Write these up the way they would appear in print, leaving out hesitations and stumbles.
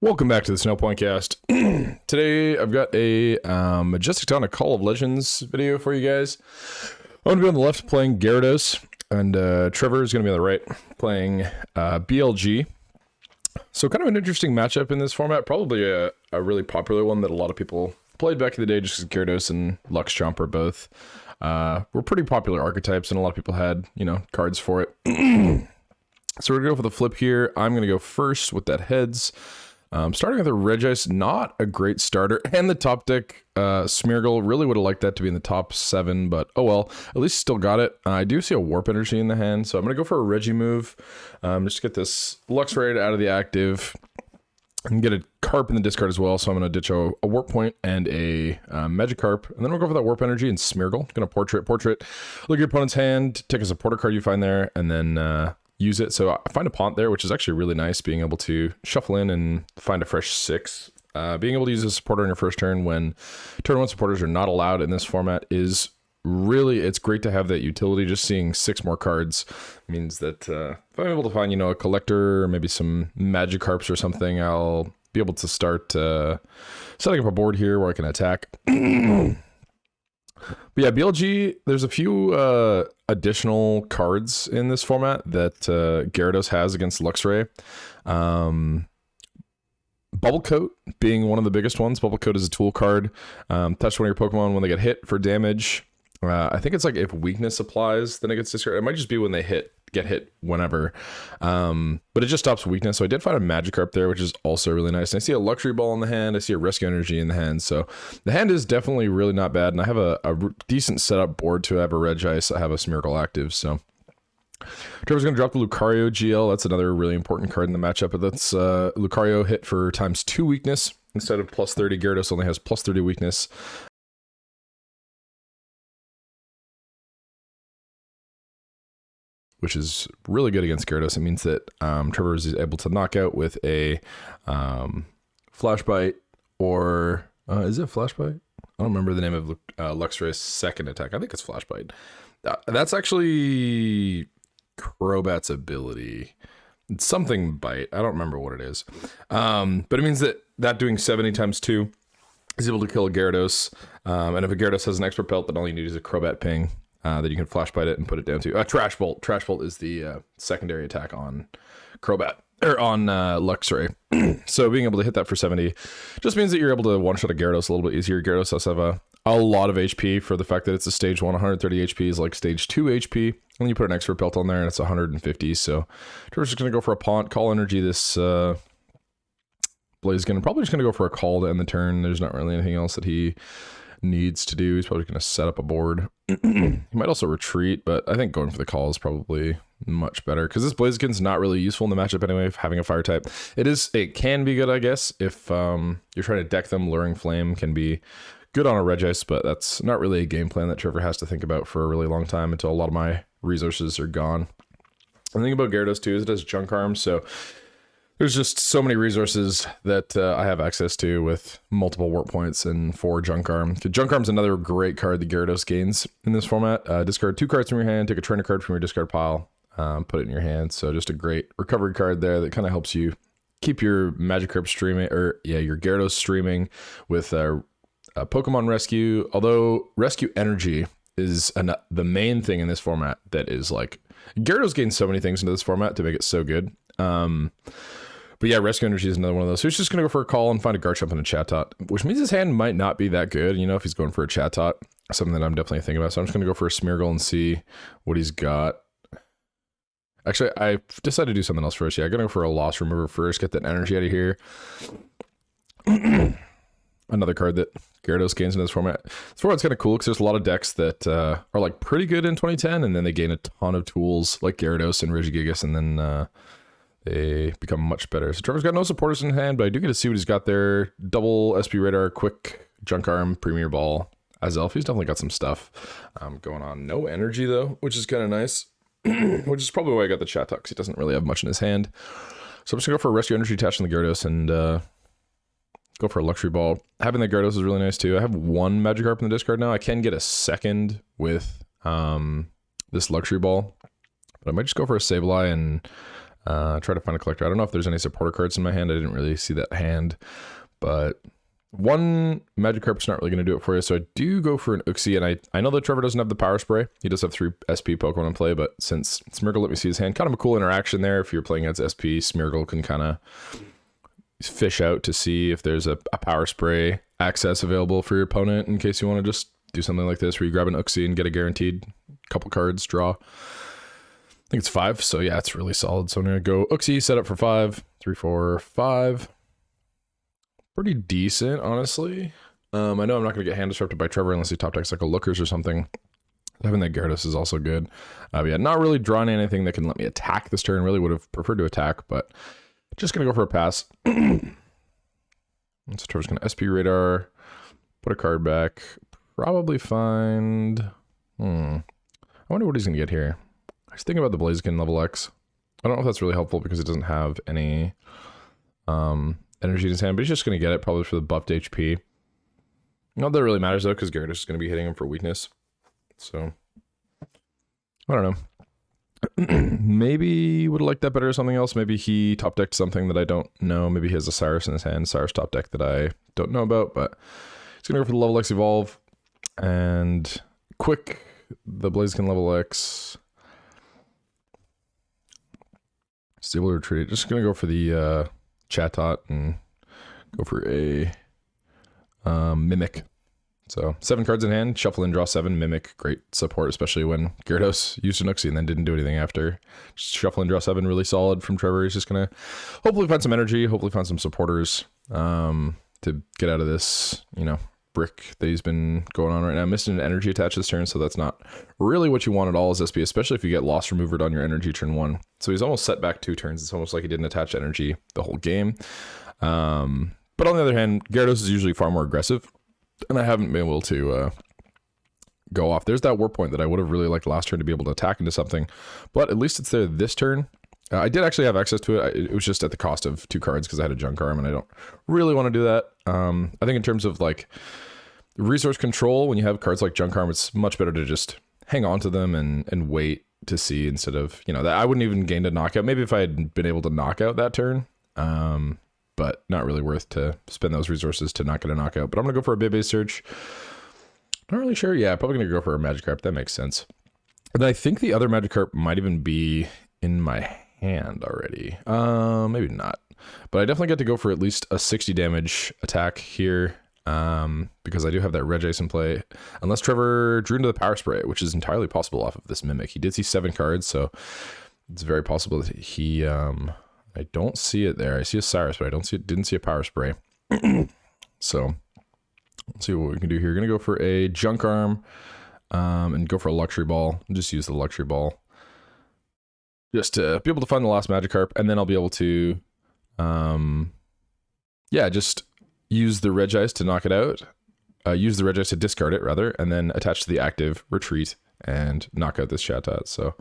Welcome back to the Snow Point Cast. Today I've got a Majestic Dawn of Call of Legends video for you guys. I'm going to be on the left playing Gyarados, and Trevor is going to be on the right playing BLG. So kind of an interesting matchup in this format, probably a really popular one that a lot of people played back in the day just because Gyarados and Lux Chomp are both were pretty popular archetypes, and a lot of people had, you know, cards for it. So we're going to go for the flip here. I'm going to go first with that heads. Starting with a Regice, not a great starter, and the top deck Smeargle, really would have liked that to be in the top 7, but oh well, at least still got it. I do see a Warp Energy in the hand, so I'm going to go for a Regi move, just to get this Luxray out of the active, and get a Carp in the discard as well, so I'm going to ditch a Warp Point and a Magikarp, and then we'll go for that Warp Energy and Smeargle. Going to Portrait, look at your opponent's hand, take a supporter card you find there, and then use it. So I find a Pont there, which is actually really nice, being able to shuffle in and find a fresh 6. Being able to use a supporter on your first turn when turn 1 supporters are not allowed in this format is really, it's great to have that utility. Just seeing 6 more cards means that if I'm able to find, you know, a collector or maybe some Magikarps or something, I'll be able to start setting up a board here where I can attack. But yeah, BLG, there's a few additional cards in this format that Gyarados has against Luxray. Bubble Coat being one of the biggest ones. Bubble Coat is a tool card. Touch one of your Pokemon when they get hit for damage. I think it's like if weakness applies, then it gets discarded. It might just be when they get hit whenever. But it just stops weakness. So I did find a Magikarp there, which is also really nice. And I see a Luxury Ball in the hand. I see a Rescue Energy in the hand. So the hand is definitely really not bad. And I have a decent setup board to have a Regice. I have a Smeargle active. So Trevor's going to drop the Lucario GL. That's another really important card in the matchup. But that's Lucario hit for ×2 weakness. Instead of plus 30, Gyarados only has plus 30 weakness. Which is really good against Gyarados. It means that Trevor is able to knock out with a Flash Bite, or is it Flash Bite? I don't remember the name of Luxray's second attack. I think it's Flash Bite. That's actually Crobat's ability. It's something Bite. I don't remember what it is. But it means that doing 70 ×2 is able to kill a Gyarados. And if a Gyarados has an Expert Pelt, then all you need is a Crobat Ping. That you can Flash Bite it and put it down to. Trash Bolt. Trash Bolt is the secondary attack on Crobat, or on Luxray. So being able to hit that for 70 just means that you're able to one-shot a Gyarados a little bit easier. Gyarados does have a lot of HP for the fact that it's a stage 1. 130 HP is like stage 2 HP. And then you put an Expert Pelt on there and it's 150. So Trevor's just going to go for a Pont. Call Energy this Blaziken. Probably just going to go for a Call to end the turn. There's not really anything else that he needs to do. He's probably going to set up a board. He might also retreat, but I think going for the call is probably much better because this Blaziken's not really useful in the matchup anyway, having a fire type. It can be good, I guess, if you're trying to deck them. Luring Flame can be good on a Regice, but that's not really a game plan that Trevor has to think about for a really long time until a lot of my resources are gone. The thing about Gyarados too is it has Junk Arm, so there's just so many resources that I have access to with multiple Warp Points and 4 Junk Arm. Junk Arm's another great card that Gyarados gains in this format. Discard 2 cards from your hand, take a trainer card from your discard pile, put it in your hand. So just a great recovery card there that kind of helps you keep your Magikarp streaming, or yeah, your Gyarados streaming with Pokemon Rescue. Although Rescue Energy is the main thing in this format that is like, Gyarados gains so many things into this format to make it so good. But yeah, Rescue Energy is another one of those. So he's just going to go for a call and find a Garchomp and a Chatot, which means his hand might not be that good, you know, if he's going for a Chatot. Something that I'm definitely thinking about. So I'm just going to go for a Smeargle and see what he's got. Actually, I decided to do something else first. Yeah, I'm going to go for a Loss Remover first, get that energy out of here. Another card that Gyarados gains in this format. This format's kind of cool because there's a lot of decks that are like pretty good in 2010, and then they gain a ton of tools like Gyarados and Regigigas, and then they become much better. So Trevor's got no supporters in hand, but I do get to see what he's got there. Double SP Radar, Quick, Junk Arm, Premier Ball, Azelf. He's definitely got some stuff going on. No energy though, which is kind of nice. Which is probably why I got the Chatot, because he doesn't really have much in his hand. So I'm just going to go for a Rescue Energy attached on the Gyarados and go for a Luxury Ball. Having the Gyarados is really nice too. I have 1 Magikarp in the discard now. I can get a second with this Luxury Ball But I might just go for a Sableye and try to find a collector. I don't know if there's any supporter cards in my hand. I didn't really see that hand, but one Magikarp's not really going to do it for you, so I do go for an Uxie, and I know that Trevor doesn't have the Power Spray. He does have 3 SP Pokemon in play, but since Smeargle let me see his hand, kind of a cool interaction there. If you're playing against SP, Smeargle can kind of fish out to see if there's a Power Spray access available for your opponent in case you want to just do something like this where you grab an Uxie and get a guaranteed couple cards draw. I think it's 5, so yeah, it's really solid. So I'm going to go Uxie, set up for 5, 3, 4, 5. Pretty decent, honestly. I know I'm not going to get hand disrupted by Trevor unless he top decks like a Lookers or something. Having that Gyarados is also good. Yeah, not really drawing anything that can let me attack this turn. Really would have preferred to attack, but just going to go for a pass. So Trevor's going to SP Radar, put a card back, probably find... I wonder what he's going to get here. I was thinking about the Blaziken level X. I don't know if that's really helpful because it doesn't have any... energy in his hand, but he's just going to get it probably for the buffed HP. Not that it really matters though, because Gyarados is going to be hitting him for weakness. So, I don't know. Maybe would have liked that better or something else. Maybe he top decked something that I don't know. Maybe he has a Cyrus in his hand, Cyrus top deck that I don't know about, but he's going to go for the level X Evolve. And quick, the Blaziken level X. Stable Retreat. Just going to go for the... Chatot and go for a Mimic. So 7 cards in hand, shuffle and draw 7. Mimic, great support, especially when Gyarados used an Uxie and then didn't do anything after. Just shuffle and draw 7, really solid from Trevor. He's just gonna hopefully find some energy, hopefully find some supporters to get out of this, brick that he's been going on right now. Missing an energy attached this turn, so that's not really what you want at all as SP, especially if you get lost removered on your energy turn 1. So he's almost set back 2 turns. It's almost like he didn't attach energy the whole game. But on the other hand, Gyarados is usually far more aggressive, and I haven't been able to go off. There's that Warp Point that I would have really liked last turn to be able to attack into something, but at least it's there this turn. I did actually have access to it. It was just at the cost of 2 cards because I had a Junk Arm, and I don't really want to do that. I think in terms of like resource control, when you have cards like Junk Arm, it's much better to just hang on to them and wait to see instead of, that I wouldn't even gain a knockout. Maybe if I had been able to knock out that turn, but not really worth to spend those resources to not get a knockout. But I'm going to go for a Bebe Search. Not really sure. Yeah, probably going to go for a Magikarp. That makes sense. And I think the other Magikarp might even be in my hand already. Maybe not. But I definitely get to go for at least a 60 damage attack here. Because I do have that Regice in play, unless Trevor drew into the Power Spray, which is entirely possible off of this Mimic. He did see 7 cards, so it's very possible that he, I don't see it there. I see a Cyrus, but didn't see a Power Spray. So let's see what we can do here. We're going to go for a Junk Arm, and go for a Luxury Ball. Just use the Luxury Ball just to be able to find the last Magikarp, and then I'll be able to, just use the Regice to knock it out, use the Regice to discard it, rather, and then attach to the active, retreat, and knock out this Chatot. So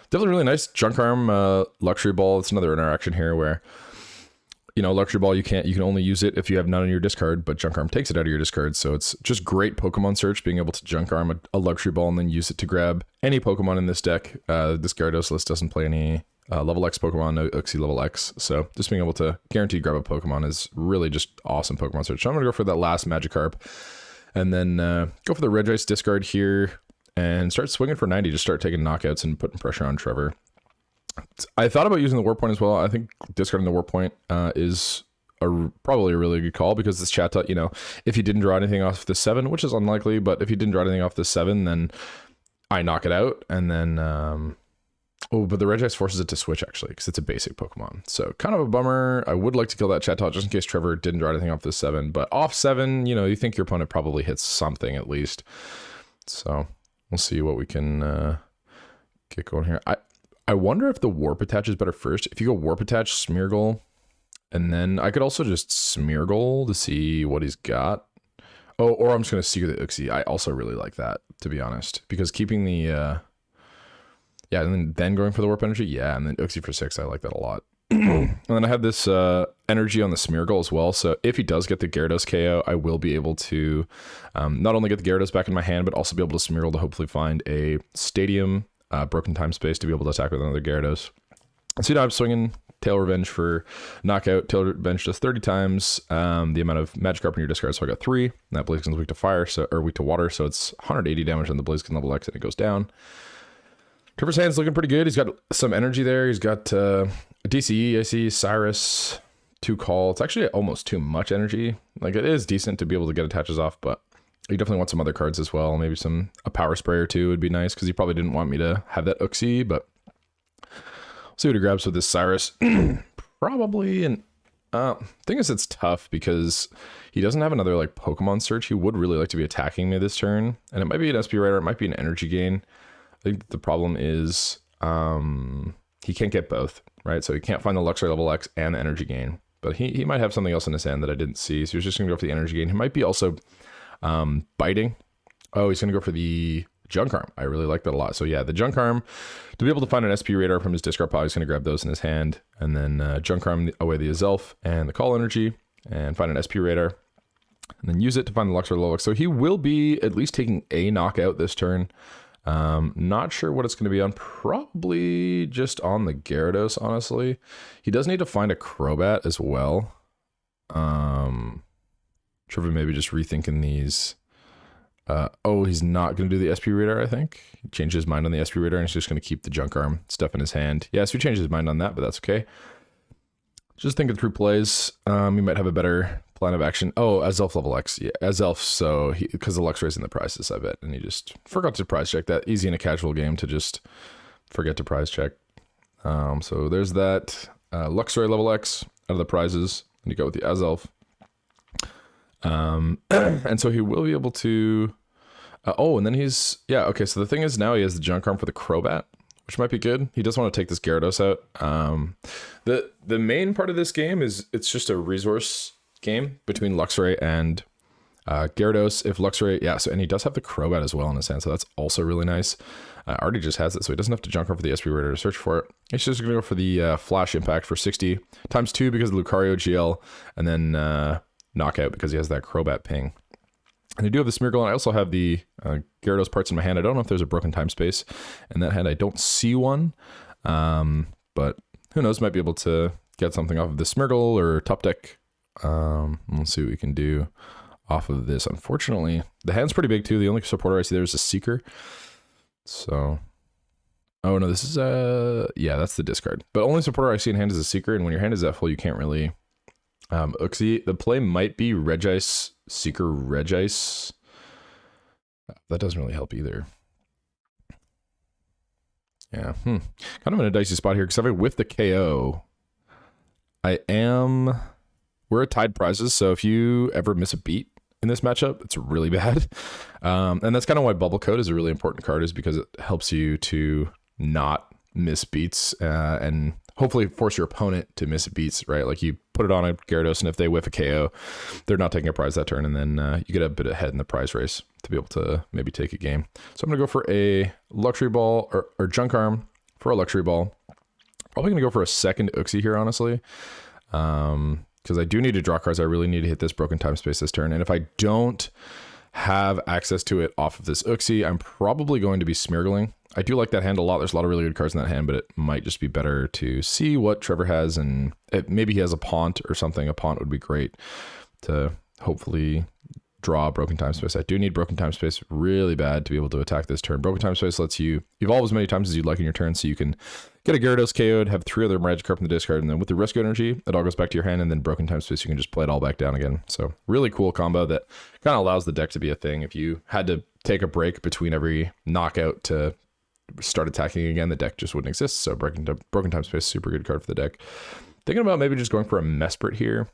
definitely really nice. Junk Arm, Luxury Ball, it's another interaction here where, Luxury Ball, you can only use it if you have none in your discard, but Junk Arm takes it out of your discard, so it's just great Pokemon search, being able to Junk Arm a Luxury Ball and then use it to grab any Pokemon in this deck. This Gyarados list doesn't play any level X Pokemon, no Uxie level X, so just being able to guarantee grab a Pokemon is really just awesome Pokemon search. So I'm going to go for that last Magikarp, and then go for the Regice discard here, and start swinging for 90, just start taking knockouts and putting pressure on Trevor. I thought about using the Warp Point as well. I think discarding the Warp Point is probably a really good call, because this Chatot, if he didn't draw anything off the 7, which is unlikely, but if he didn't draw anything off the 7, then I knock it out, and then... but the Regice forces it to switch, actually, because it's a basic Pokemon. So kind of a bummer. I would like to kill that Chatot just in case Trevor didn't draw anything off the 7. But off 7, you think your opponent probably hits something at least. So we'll see what we can get going here. I wonder if the Warp Attach is better first. If you go Warp Attach, Smeargle, and then I could also just Smeargle to see what he's got. Oh, or I'm just going to Secret the Uxie. I also really like that, to be honest, because keeping the... yeah, and then going for the Warp Energy. Yeah, and then Uxie for 6. I like that a lot. And then I have this energy on the Smeargle as well. So if he does get the Gyarados KO, I will be able to not only get the Gyarados back in my hand, but also be able to Smeargle to hopefully find a Stadium Broken Time Space to be able to attack with another Gyarados. So now I'm swinging Tail Revenge for knockout. Tail Revenge does 30 times the amount of Magikarp in your discard, so I got 3. And that Blaziken's weak to fire, or weak to water, so it's 180 damage on the Blaziken level X, and it goes down. Trevor's hand's looking pretty good. He's got some energy there. He's got DCE, I see, Cyrus, 2-Call. It's actually almost too much energy. Like, it is decent to be able to get attaches off, but you definitely want some other cards as well. Maybe a Power Spray or 2 would be nice, because he probably didn't want me to have that Uxie, but see what he grabs with this Cyrus. Probably, and thing is, it's tough because he doesn't have another like Pokemon search. He would really like to be attacking me this turn, and it might be an SP Rider, it might be an energy gain. I think the problem is he can't get both, right? So he can't find the Luxray level X and the energy gain, but he might have something else in his hand that I didn't see. So he was just gonna go for the energy gain. He might be also biting. Oh, he's gonna go for the Junk Arm. I really like that a lot. So yeah, the Junk Arm, to be able to find an SP Radar from his discard pile, he's going to grab those in his hand, and then Junk Arm away the Azelf and the Call Energy, and find an SP Radar, and then use it to find the Luxray level X. So he will be at least taking a knockout this turn. Not sure what it's going to be on. Probably just on the Gyarados, honestly. He does need to find a Crobat as well. Trevor maybe just rethinking these. Oh, he's not going to do the SP Radar, I think. He changed his mind on the SP Radar, and he's just going to keep the Junk Arm stuff in his hand. Yeah, so he changed his mind on that, but that's okay. Just thinking through plays. He might have a better plan of action. Oh, Azelf level X. Yeah, Azelf, so because the Luxray's in the prizes, I bet. And he just forgot to prize check that. Easy in a casual game to just forget to prize check. So there's that. Luxray level X out of the prizes. And you go with the Azelf. And so he will be able to, and then he's, yeah, okay, so the thing is now he has the Junk Arm for the Crobat, which might be good. He does want to take this Gyarados out. The main part of this game is it's just a resource game between Luxray and Gyarados. If Luxray, yeah, so, and he does have the Crobat as well in his hand, so that's also really nice. Already just has it, so he doesn't have to Junk Arm for the SP Radar to search for it. He's just going to go for the Flash Impact for 60 times 2 because of Lucario GL, and then Knockout because he has that Crobat ping. And I do have the Smeargle, and I also have the Gyarados parts in my hand. I don't know if there's a Broken Time Space in that hand. I don't see one, but who knows, might be able to get something off of the Smeargle or Top Deck. Let's see what we can do off of this. Unfortunately, the hand's pretty big too. The only supporter I see there is a Seeker. So, oh no, this is yeah, that's the discard. But only supporter I see in hand is a Seeker, and when your hand is that full, you can't really Uxie. The play might be Regice, Seeker, Regice. That doesn't really help either. Yeah, kind of in a dicey spot here because if I whiff the KO, we're at tied prizes, so if you ever miss a beat in this matchup, it's really bad. And that's kind of why Bubble Code is a really important card, is because it helps you to not miss beats and hopefully force your opponent to miss beats, right? Like you put it on a Gyarados, and if they whiff a KO, they're not taking a prize that turn, and then you get a bit ahead in the prize race to be able to maybe take a game. So I'm going to go for a Luxury Ball or Junk Arm for a Luxury Ball. Probably going to go for a second Uxie here, honestly, because I do need to draw cards. I really need to hit this Broken Time Space this turn, and if I don't have access to it off of this Uxie, I'm probably going to be Smeargling. I do like that hand a lot. There's a lot of really good cards in that hand, but it might just be better to see what Trevor has, and maybe he has a Pont or something. A Pont would be great to hopefully draw Broken Time Space. I do need Broken Time Space really bad to be able to attack this turn. Broken Time Space lets you evolve as many times as you'd like in your turn, so you can get a Gyarados KO'd, have 3 other Magikarp in the discard, and then with the Rescue Energy, it all goes back to your hand, and then Broken Time Space, you can just play it all back down again. So really cool combo that kind of allows the deck to be a thing. If you had to take a break between every knockout to start attacking again, the deck just wouldn't exist. So Broken Time Space, super good card for the deck. Thinking about maybe just going for a Mesprit here.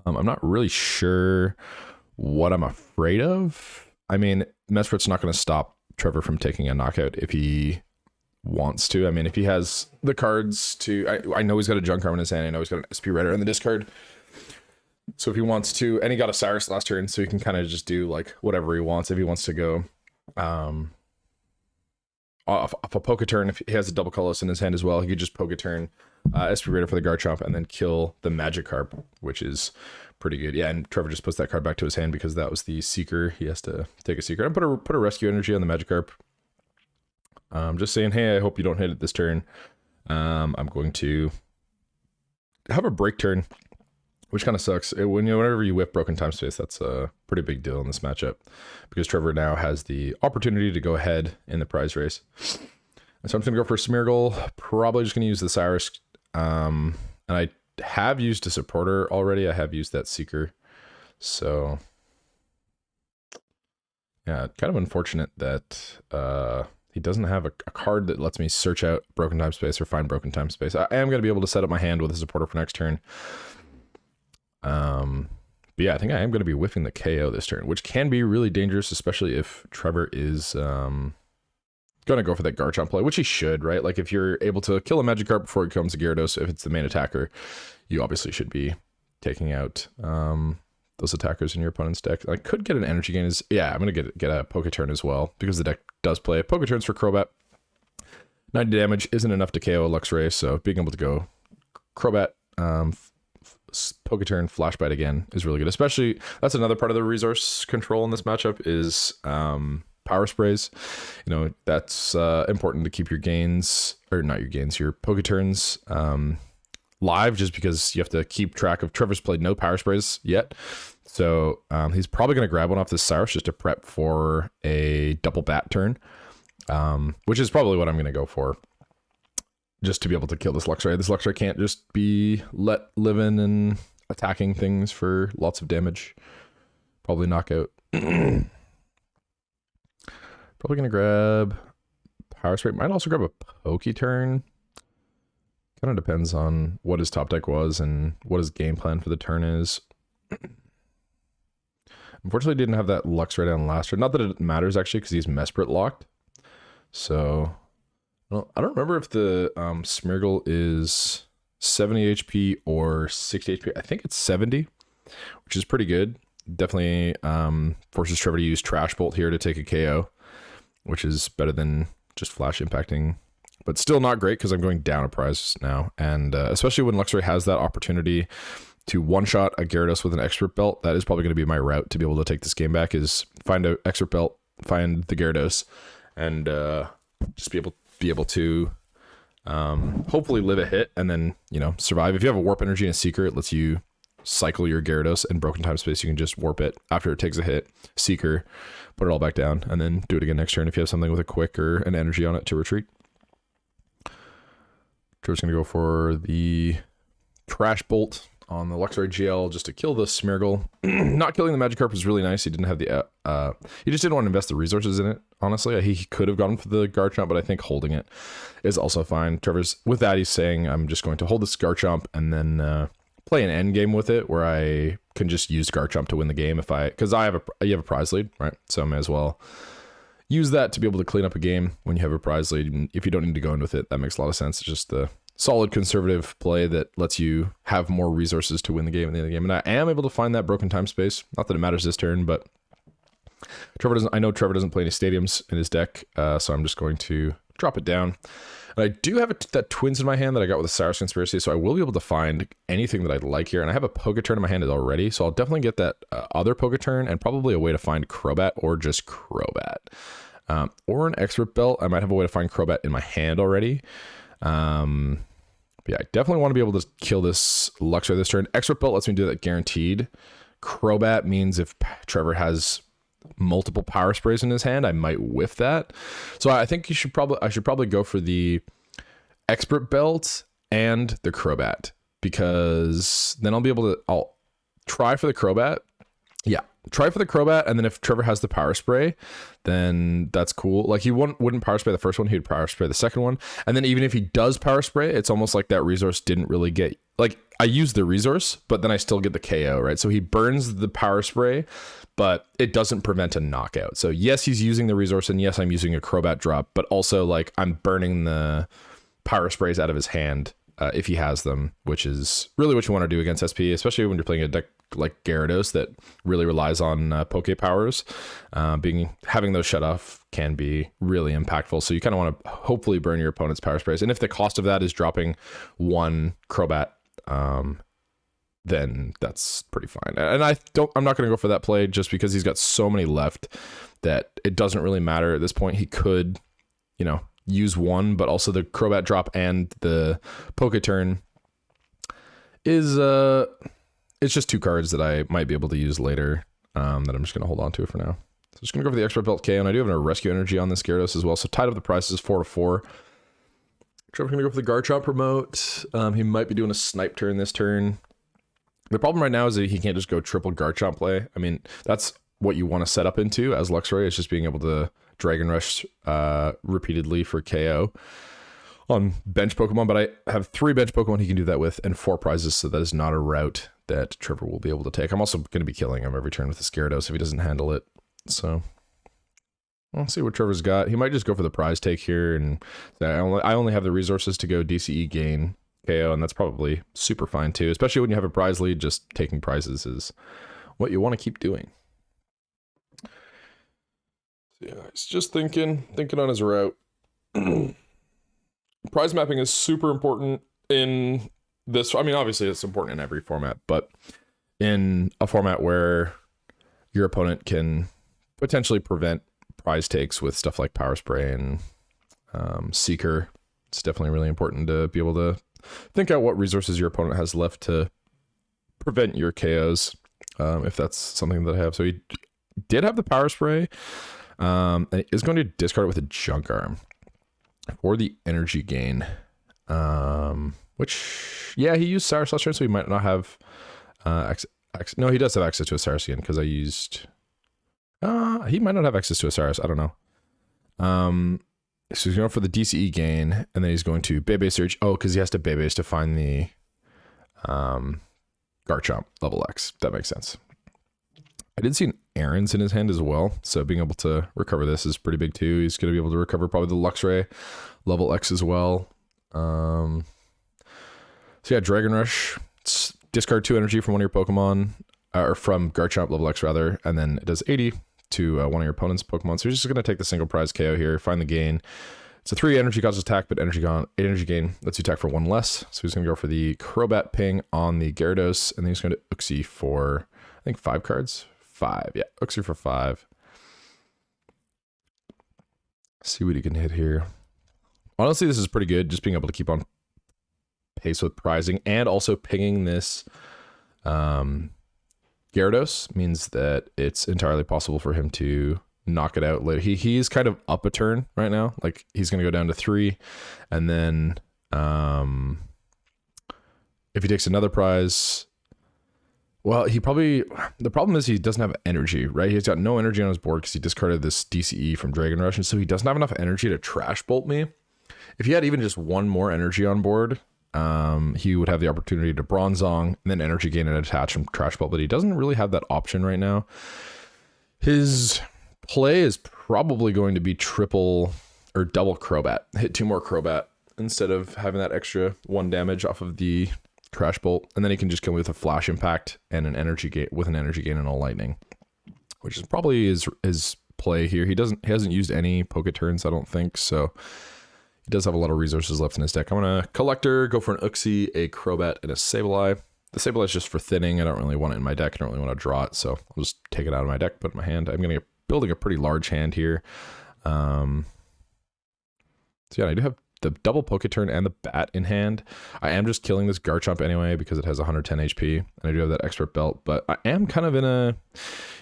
I'm not really sure what I'm afraid of. I mean, Mesprit's not going to stop Trevor from taking a knockout if he wants to. I mean, if he has the cards to, I know he's got a Junk Arm in his hand. I know he's got an SP Rider in the discard. So if he wants to, and he got a Cyrus last turn, so he can kind of just do like whatever he wants. If he wants to go off a Poketurn, if he has a double Colossus in his hand as well, he could just Poketurn SP Raider for the Garchomp and then kill the Magikarp, which is pretty good. Yeah, and Trevor just puts that card back to his hand because that was the Seeker. He has to take a Seeker and put a Rescue Energy on the Magikarp. Just saying, hey, I hope you don't hit it this turn. I'm going to have a break turn, which kind of sucks. Whenever you whip Broken Time Space, that's a pretty big deal in this matchup, because Trevor now has the opportunity to go ahead in the prize race. And so I'm just going to go for Smeargle, probably just going to use the Cyrus. And I have used a supporter already. I have used that Seeker. So yeah, kind of unfortunate that he doesn't have a card that lets me search out Broken Time Space or find Broken Time Space. I am going to be able to set up my hand with a supporter for next turn. But yeah, I think I am going to be whiffing the KO this turn, which can be really dangerous, especially if Trevor is going to go for that Garchomp play, which he should, right? Like, if you're able to kill a Magikarp before it comes to Gyarados, if it's the main attacker, you obviously should be taking out those attackers in your opponent's deck. I could get an energy gain. Yeah, I'm going to get a Poketurn as well, because the deck does play Poketurns for Crobat. 90 damage isn't enough to KO a Luxray, so being able to go Crobat, Poketurn, Flashbite again is really good. Especially, that's another part of the resource control in this matchup is Power Sprays. You know, that's important to keep your gains, or not your gains, your Poketurns live, just because you have to keep track of. Trevor's played no Power Sprays yet, so he's probably going to grab one off this Cyrus just to prep for a double bat turn, which is probably what I'm going to go for, just to be able to kill this Luxray. This Luxray can't just be let living and attacking things for lots of damage. Probably knockout. Probably going to grab Power Spray. Might also grab a Poketurn. Kind of depends on what his top deck was and what his game plan for the turn is. Unfortunately, didn't have that Luxray down last turn. Not that it matters, actually, because he's Mesprit locked. So, well, I don't remember if the Smeargle is 70 HP or 60 HP. I think it's 70, which is pretty good. Definitely forces Trevor to use Trash Bolt here to take a KO, which is better than just flash impacting, but still not great because I'm going down a prize now. And especially when Luxray has that opportunity to one-shot a Gyarados with an Expert Belt, that is probably going to be my route to be able to take this game back, is find an Expert Belt, find the Gyarados, and just be able to hopefully live a hit and then, you know, survive. If you have a Warp Energy and a Seeker, it lets you cycle your Gyarados, and Broken Time Space, you can just warp it after it takes a hit, Seeker, put it all back down, and then do it again next turn if you have something with a Quick or an Energy on it to retreat. Joe's going to go for the Trash Bolt on the Luxray GL just to kill the Smeargle. Not killing the Magikarp was really nice. He didn't have the he just didn't want to invest the resources in it, honestly. He could have gone for the Garchomp, but I think holding it is also fine. Trevor's, with that, he's saying, I'm just going to hold this Garchomp and then play an end game with it where I can just use Garchomp to win the game because you have a prize lead, right? So I may as well use that to be able to clean up a game when you have a prize lead. And if you don't need to go in with it, that makes a lot of sense. It's just the solid conservative play that lets you have more resources to win the game at the end of the game. And I am able to find that Broken Time Space. Not that it matters this turn, but I know Trevor doesn't play any stadiums in his deck, so I'm just going to drop it down. And I do have that Twins in my hand that I got with the Cyrus Conspiracy, so I will be able to find anything that I'd like here. And I have a Poketurn in my hand already, so I'll definitely get that other Poketurn and probably a way to find Crobat or just Crobat. Or an Expert Belt. I might have a way to find Crobat in my hand already. But yeah, I definitely want to be able to kill this Luxray this turn. Expert Belt lets me do that guaranteed. Crobat means if Trevor has multiple Power Sprays in his hand, I might whiff that. So I think I should probably go for the Expert Belt and the Crobat, because then I'll try for the Crobat. Yeah, try for the Crobat, and then if Trevor has the Power Spray, then that's cool. Like, he wouldn't Power Spray the first one, he would Power Spray the second one. And then even if he does Power Spray, it's almost like that resource didn't really get... Like, I use the resource, but then I still get the KO, right? So he burns the Power Spray, but it doesn't prevent a knockout. So yes, he's using the resource, and yes, I'm using a Crobat drop, but also, like, I'm burning the Power Sprays out of his hand if he has them, which is really what you want to do against SP, especially when you're playing a deck like Gyarados that really relies on Poke Powers. Having those shut off can be really impactful. So you kind of want to hopefully burn your opponent's Power Sprays. And if the cost of that is dropping one Crobat, then that's pretty fine. And I'm not going to go for that play just because he's got so many left that it doesn't really matter at this point. He could, use one, but also the Crobat drop and the Poke Turn is it's just 2 cards that I might be able to use later, that I'm just gonna hold on to for now. So just gonna go for the Expert Belt KO, and I do have a Rescue Energy on this Gyarados as well. So tied up the prices 4-4. Trevor's gonna go for the Garchomp promote. He might be doing a Snipe Turn this turn. The problem right now is that he can't just go triple Garchomp play. I mean, that's what you want to set up into as Luxray, is just being able to Dragon Rush repeatedly for KO on bench Pokemon, but I have 3 bench Pokemon he can do that with and 4 prizes, so that is not a route that Trevor will be able to take. I'm also going to be killing him every turn with this Gyarados if he doesn't handle it. So we'll see what Trevor's got. He might just go for the prize take here, and I only have the resources to go DCE gain KO, and that's probably super fine too, especially when you have a prize lead. Just taking prizes is what you want to keep doing. Yeah, he's just thinking on his route. Prize mapping is super important in this. I mean, obviously it's important in every format, but in a format where your opponent can potentially prevent prize takes with stuff like Power Spray and Seeker, it's definitely really important to be able to think out what resources your opponent has left to prevent your KOs, if that's something that I have. So he did have the Power Spray, and is going to discard it with a Junk Arm for the energy gain, which, yeah, he used Cyrus last turn, so he might not have no, he does have access to a Cyrus again, because I used he might not have access to a Cyrus, I don't know. So he's going for the DCE gain, and then he's going to Bebe Search. Oh, because he has to Bebe to find the Garchomp level X. That makes sense. I did see an Aaron's in his hand as well, so being able to recover this is pretty big too. He's going to be able to recover probably the Luxray level X as well. So yeah, Dragon Rush. Discard 2 energy from one of your Pokemon, or from Garchomp level X rather, and then it does 80 to one of your opponent's Pokemon. So you're just going to take the single prize KO here, find the gain. It's a 3 energy cost attack, but 8 energy gain lets you attack for 1 less. So he's going to go for the Crobat Ping on the Gyarados, and then he's going to Uxie for, I think, 5 cards. 5, yeah, Uxie for 5. See what he can hit here. Honestly, this is pretty good, just being able to keep on pace with prizing, and also pinging this Gyarados means that it's entirely possible for him to knock it out later. He's kind of up a turn right now. Like, he's going to go down to 3, and then if he takes another prize, well, the problem is he doesn't have energy, right? He's got no energy on his board because he discarded this DCE from Dragon Rush, and so he doesn't have enough energy to Trash Bolt me. If he had even just 1 more energy on board, he would have the opportunity to Bronzong and then energy gain and attach from Trash Bolt, but he doesn't really have that option right now. His play is probably going to be triple or double Crobat. Hit 2 more Crobat instead of having that extra 1 damage off of the Trash Bolt, and then he can just kill me with a Flash Impact and an energy gain and a Lightning, which is probably his play here. He hasn't used any Poke Turns, I don't think, so he does have a lot of resources left in his deck. I'm going to Collector, go for an Uxie, a Crobat, and a Sableye. The Sableye is just for thinning. I don't really want it in my deck. I don't really want to draw it, so I'll just take it out of my deck, put it in my hand. I'm going to be building a pretty large hand here. So yeah, I do have the double Poke Turn and the Bat in hand. I am just killing this Garchomp anyway because it has 110 HP, and I do have that Expert Belt, but I am kind of in a,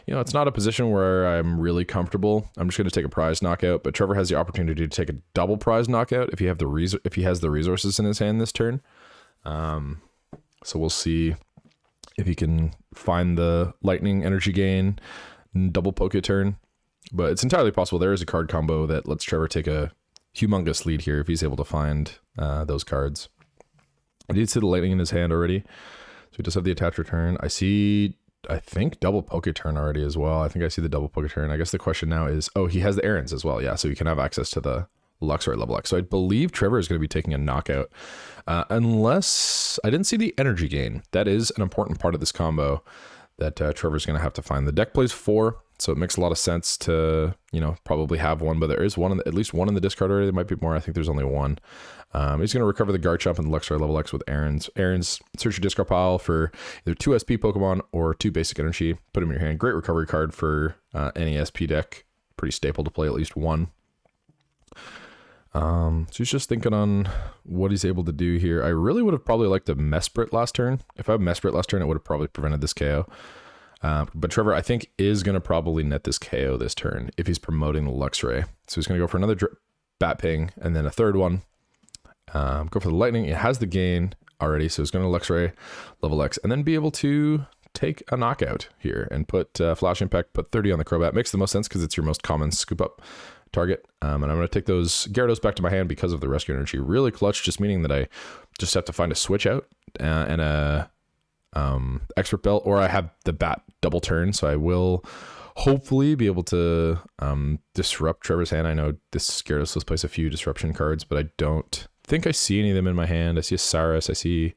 it's not a position where I'm really comfortable. I'm just going to take a prize knockout, but Trevor has the opportunity to take a double prize knockout if he has the resources in his hand this turn. So we'll see if he can find the Lightning energy gain, double Poke Turn, but it's entirely possible. There is a card combo that lets Trevor take a humongous lead here if he's able to find those cards. I did see the Lightning in his hand already, so he does have the attach return. I think double Poke Turn already as well. I think I see the double Poke Turn. I guess the question now is, he has the Aaron's as well. Yeah, so he can have access to the Luxray level X. So I believe Trevor is going to be taking a knockout, unless I didn't see the energy gain. That is an important part of this combo that Trevor's going to have to find. The deck plays 4, so it makes a lot of sense to, probably have 1, but there is at least one in the discard already. There might be more. I think there's only 1. He's going to recover the Garchomp and the Luxray level X with Aaron's. Search your discard pile for either 2 SP Pokemon or 2 basic energy. Put them in your hand. Great recovery card for any SP deck. Pretty staple to play at least 1. So he's just thinking on what he's able to do here. I really would have probably liked a Mesprit last turn. If I had Mesprit last turn, it would have probably prevented this KO. But Trevor, I think, is going to probably net this KO this turn if he's promoting the Luxray. So he's going to go for another Bat Ping and then a third one. Go for the Lightning. It has the gain already, so he's going to Luxray, level X, and then be able to take a knockout here and put Flash Impact, put 30 on the Crobat. Makes the most sense because it's your most common scoop up target. And I'm going to take those Gyarados back to my hand because of the Rescue Energy. Really clutch, just meaning that I just have to find a switch out and a Expert Belt, or I have the Bat double turn, so I will hopefully be able to disrupt Trevor's hand. I know this Gyarados does place a few disruption cards, but I don't think I see any of them in my hand. I see a Cyrus, I see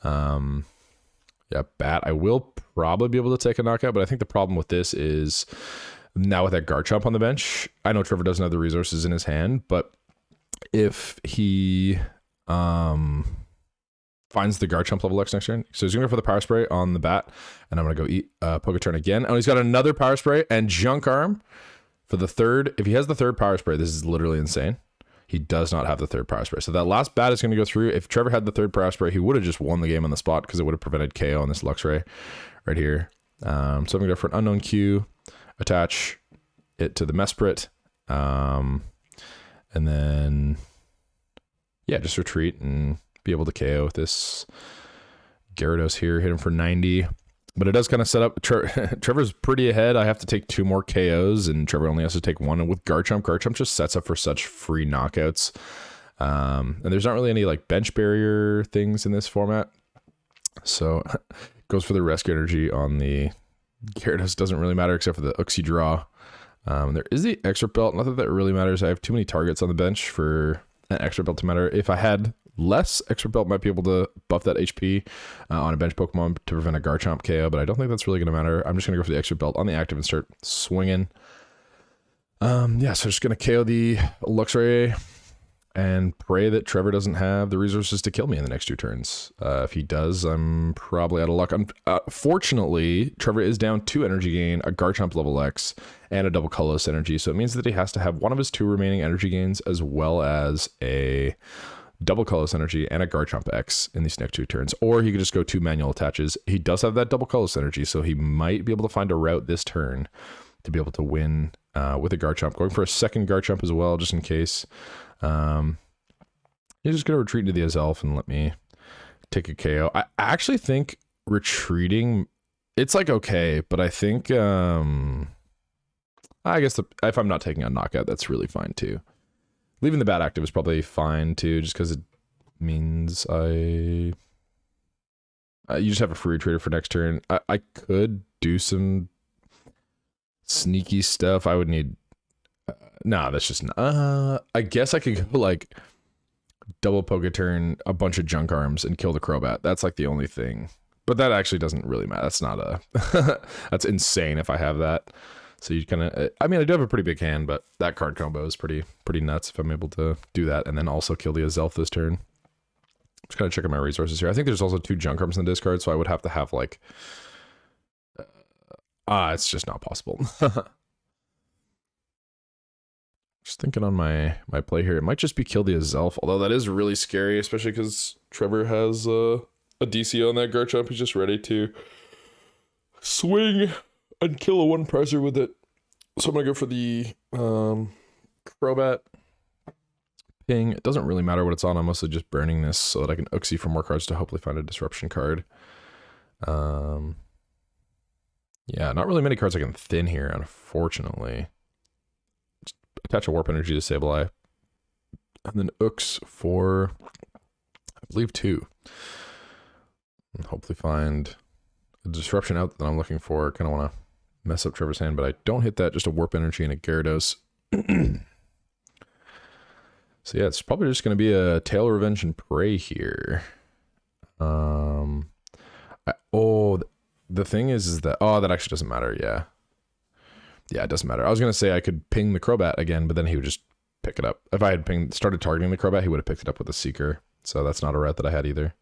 Bat. I will probably be able to take a knockout, but I think the problem with this is now with that Garchomp on the bench, I know Trevor doesn't have the resources in his hand, but if he finds the Garchomp level X next turn, so he's gonna go for the Power Spray on the Bat, and I'm gonna go eat Poketurn again. Oh, he's got another Power Spray and Junk Arm for the third. If he has the third Power Spray, this is literally insane. He does not have the third Power Spray. So that last Bat is going to go through. If Trevor had the third Power Spray, he would have just won the game on the spot because it would have prevented KO on this Luxray right here. So I'm going to go for an Unknown Q, attach it to the Mesprit, and then, yeah, just retreat and be able to KO with this Gyarados here. Hit him for 90. But it does kind of set up, Trevor's pretty ahead. I have to take 2 more KOs, and Trevor only has to take 1. And with Garchomp just sets up for such free knockouts. And there's not really any like bench barrier things in this format. So goes for the Rescue Energy on the Gyarados. Doesn't really matter except for the Uxie draw. There is the Extra Belt. Not that that really matters. I have too many targets on the bench for an Extra Belt to matter. If I had less, Extra Belt might be able to buff that HP on a bench Pokemon to prevent a Garchomp KO, but I don't think that's really going to matter. I'm just going to go for the Extra Belt on the active and start swinging. Yeah, so just going to KO the Luxray and pray that Trevor doesn't have the resources to kill me in the next 2 turns. If he does, I'm probably out of luck. Fortunately, Trevor is down 2 energy gain, a Garchomp level X, and a double colorless energy, so it means that he has to have one of his 2 remaining energy gains as well as a double colorless energy and a Garchomp X in these next 2 turns, or he could just go 2 manual attaches. He does have that double colorless energy, so he might be able to find a route this turn to be able to win with a Garchomp. Going for a second Garchomp as well, just in case. He's just going to retreat into the Azelf and let me take a KO. I actually think retreating, it's like okay, but I think, I guess if I'm not taking a knockout, that's really fine too. Leaving the Bat active is probably fine too, just because it means you just have a free trader for next turn. I could do some sneaky stuff. I would need, that's just, I guess I could go like double Poketurn, a bunch of Junk Arms, and kill the Crobat. That's like the only thing. But that actually doesn't really matter. That's not a, that's insane if I have that. So you kind of, I mean, I do have a pretty big hand, but that card combo is pretty nuts if I'm able to do that and then also kill the Azelf this turn. Just kind of checking my resources here. I think there's also 2 Junk Arms in the discard, so I would have to have like, it's just not possible. Just thinking on my play here, it might just be kill the Azelf, although that is really scary, especially because Trevor has a DC on that Garchomp. He's just ready to swing and kill a 1-pricer with it. So I'm going to go for the Crobat Ping. It doesn't really matter what it's on. I'm mostly just burning this so that I can Uxie for more cards to hopefully find a disruption card. Yeah, not really many cards I can thin here, unfortunately. Just attach a Warp Energy to Sableye. And then Ux for, I believe, 2. And hopefully find a disruption out that I'm looking for. Kind of want to mess up Trevor's hand, but I don't hit that. Just a Warp Energy and a Gyarados. So yeah, it's probably just going to be a Tail Revenge and Prey here. The thing is that, that actually doesn't matter, yeah. Yeah, it doesn't matter. I was going to say I could ping the Crobat again, but then he would just pick it up. If I had started targeting the Crobat, he would have picked it up with a Seeker. So that's not a route that I had either.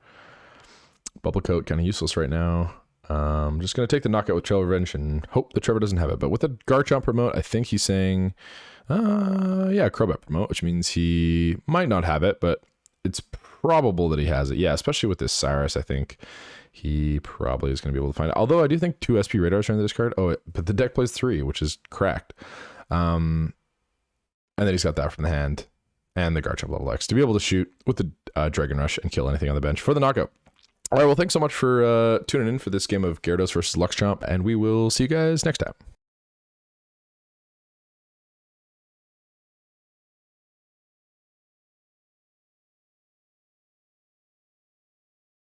Bubble Coat, kind of useless right now. I'm just going to take the knockout with Trail Revenge and hope that Trevor doesn't have it. But with the Garchomp promote, I think he's saying, yeah, Crobat promote, which means he might not have it, but it's probable that he has it. Yeah, especially with this Cyrus, I think he probably is going to be able to find it. Although I do think 2 SP Radars are in this card. Oh, but the deck plays 3, which is cracked. And then he's got that from the hand and the Garchomp level X to be able to shoot with the Dragon Rush and kill anything on the bench for the knockout. All right, well, thanks so much for tuning in for this game of Gyarados versus Luxchamp, and we will see you guys next time.